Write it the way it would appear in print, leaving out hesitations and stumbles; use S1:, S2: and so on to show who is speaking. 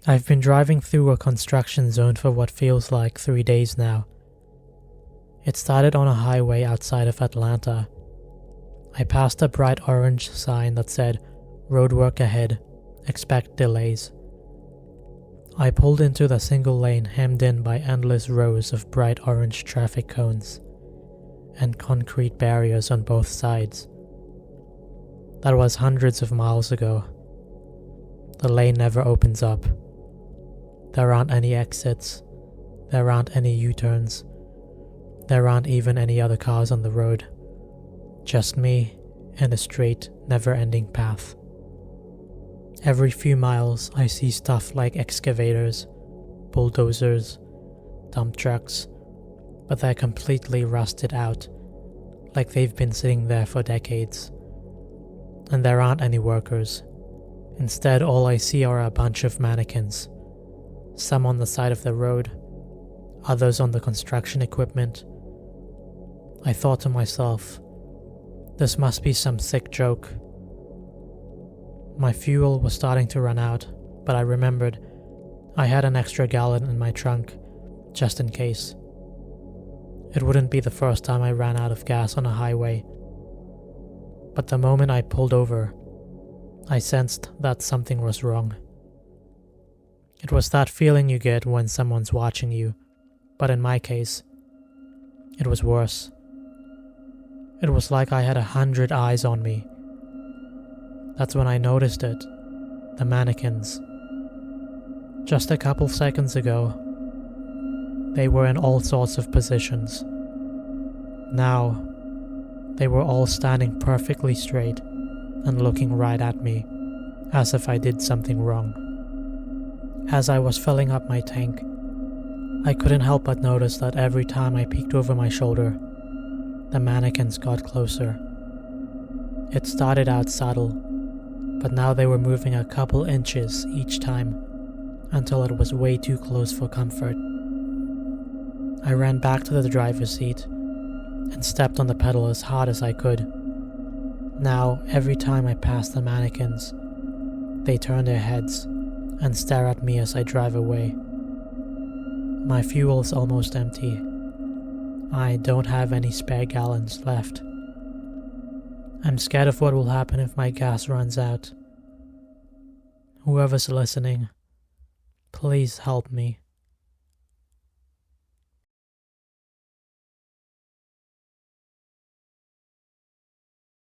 S1: I've been driving through a construction zone for what feels like 3 days now. It started on a highway outside of Atlanta. I passed a bright orange sign that said, "Roadwork ahead, expect delays." I pulled into the single lane hemmed in by endless rows of bright orange traffic cones and concrete barriers on both sides. That was hundreds of miles ago. The lane never opens up. There aren't any exits. There aren't any U-turns. There aren't even any other cars on the road. Just me and a straight, never-ending path. Every few miles, I see stuff like excavators, bulldozers, dump trucks, but they're completely rusted out, like they've been sitting there for decades. And there aren't any workers. Instead, all I see are a bunch of mannequins. Some on the side of the road, others on the construction equipment. I thought to myself, this must be some sick joke. My fuel was starting to run out, but I remembered I had an extra gallon in my trunk, just in case. It wouldn't be the first time I ran out of gas on a highway. But the moment I pulled over, I sensed that something was wrong. It was that feeling you get when someone's watching you, but in my case, it was worse. It was like I had 100 eyes on me. That's when I noticed it, the mannequins. Just a couple seconds ago, they were in all sorts of positions. Now, they were all standing perfectly straight and looking right at me, as if I did something wrong. As I was filling up my tank, I couldn't help but notice that every time I peeked over my shoulder, the mannequins got closer. It started out subtle, but now they were moving a couple inches each time, until it was way too close for comfort. I ran back to the driver's seat and stepped on the pedal as hard as I could. Now, every time I pass the mannequins, they turn their heads and stare at me as I drive away. My fuel's almost empty. I don't have any spare gallons left. I'm scared of what will happen if my gas runs out. Whoever's listening, please help me.